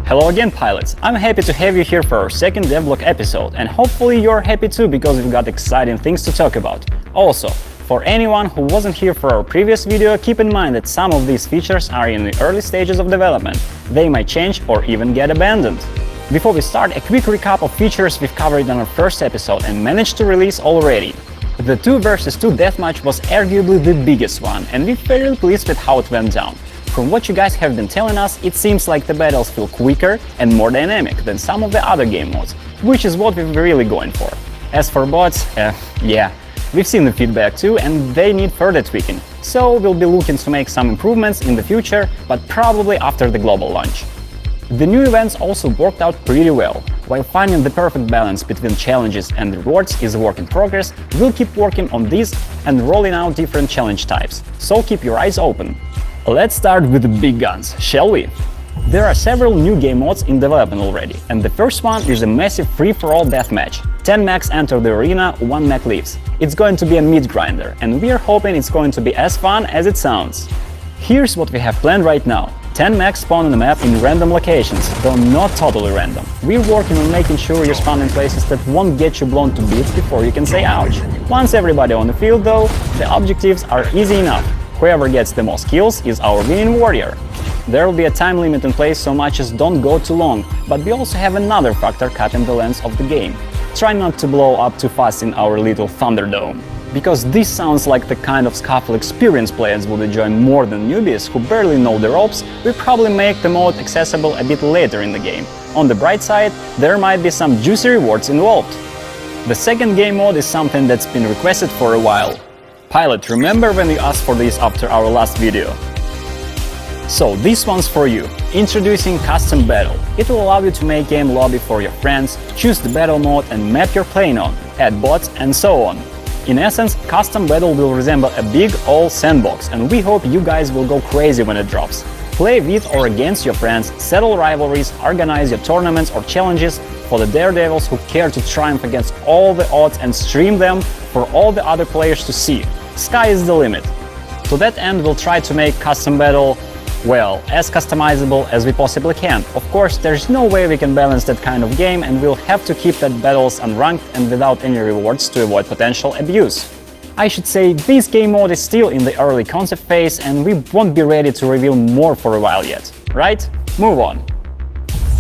Hello again, pilots! I'm happy to have you here for our second devlog episode, and hopefully you're happy too because we've got exciting things to talk about. Also, for anyone who wasn't here for our previous video, keep in mind that some of these features are in the early stages of development. They might change or even get abandoned. Before we start, a quick recap of features we've covered in our first episode and managed to release already. The 2 vs 2 deathmatch was arguably the biggest one, and we're fairly pleased with how it went down. From what you guys have been telling us, it seems like the battles feel quicker and more dynamic than some of the other game modes, which is what we're really going for. As for bots, yeah, we've seen the feedback too, and they need further tweaking, so we'll be looking to make some improvements in the future, but probably after the global launch. The new events also worked out pretty well. While finding the perfect balance between challenges and rewards is a work in progress, we'll keep working on these and rolling out different challenge types, so keep your eyes open. Let's start with the big guns, shall we? There are several new game modes in development already, and the first one is a massive free-for-all deathmatch. 10 mechs enter the arena, 1 mech leaves. It's going to be a meat grinder, and we are hoping it's going to be as fun as it sounds. Here's what we have planned right now. 10 mechs spawn on the map in random locations, though not totally random. We're working on making sure you spawn in places that won't get you blown to bits before you can say ouch. Once everybody on the field though, the objectives are easy enough. Whoever gets the most kills is our winning warrior. There will be a time limit in place, so matches don't go too long, but we also have another factor cutting the length of the game. Try not to blow up too fast in our little Thunderdome. Because this sounds like the kind of scuffle experienced players would enjoy more than newbies who barely know the ropes, we probably make the mode accessible a bit later in the game. On the bright side, there might be some juicy rewards involved. The second game mode is something that's been requested for a while. Pilot, remember when you asked for this after our last video? So this one's for you. Introducing Custom Battle. It will allow you to make game lobby for your friends, choose the battle mode and map you're playing on, add bots and so on. In essence, Custom Battle will resemble a big old sandbox, and we hope you guys will go crazy when it drops. Play with or against your friends, settle rivalries, organize your tournaments or challenges for the daredevils who care to triumph against all the odds and stream them for all the other players to see. Sky is the limit. To that end, we'll try to make Custom Battle, well, as customizable as we possibly can. Of course, there's no way we can balance that kind of game, and we'll have to keep that battles unranked and without any rewards to avoid potential abuse. I should say, this game mode is still in the early concept phase, and we won't be ready to reveal more for a while yet, right? Move on.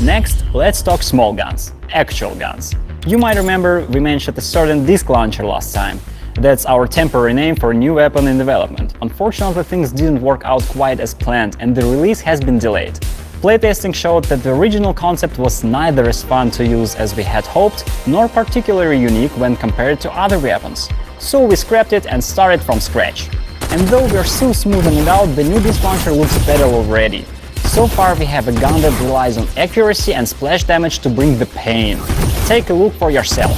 Next, let's talk small guns, actual guns. You might remember we mentioned a certain disc launcher last time. That's our temporary name for a new weapon in development. Unfortunately, things didn't work out quite as planned, and the release has been delayed. Playtesting showed that the original concept was neither as fun to use as we had hoped, nor particularly unique when compared to other weapons. So we scrapped it and started from scratch. And though we're still smoothing it out, the new disc launcher looks better already. So far we have a gun that relies on accuracy and splash damage to bring the pain. Take a look for yourself.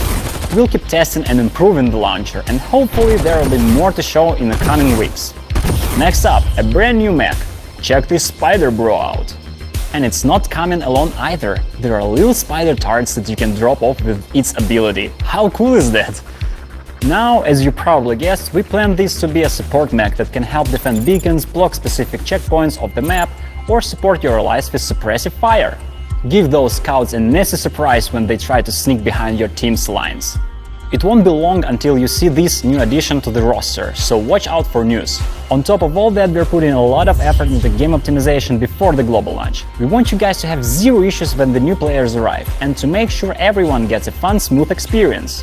We'll keep testing and improving the launcher, and hopefully there will be more to show in the coming weeks. Next up, a brand new mech. Check this spider bro out. And it's not coming alone either. There are little spider turrets that you can drop off with its ability. How cool is that? Now, as you probably guessed, we plan this to be a support mech that can help defend beacons, block specific checkpoints of the map, or support your allies with suppressive fire. Give those scouts a nasty surprise when they try to sneak behind your team's lines. It won't be long until you see this new addition to the roster, so watch out for news. On top of all that, we're putting a lot of effort into game optimization before the global launch. We want you guys to have zero issues when the new players arrive, and to make sure everyone gets a fun, smooth experience.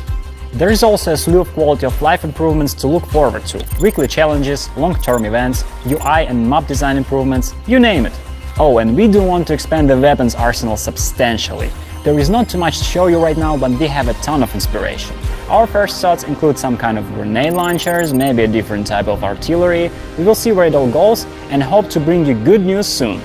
There is also a slew of quality of life improvements to look forward to. Weekly challenges, long-term events, UI and map design improvements, you name it. Oh, and we do want to expand the weapons arsenal substantially. There is not too much to show you right now, but we have a ton of inspiration. Our first thoughts include some kind of grenade launchers, maybe a different type of artillery. We will see where it all goes and hope to bring you good news soon.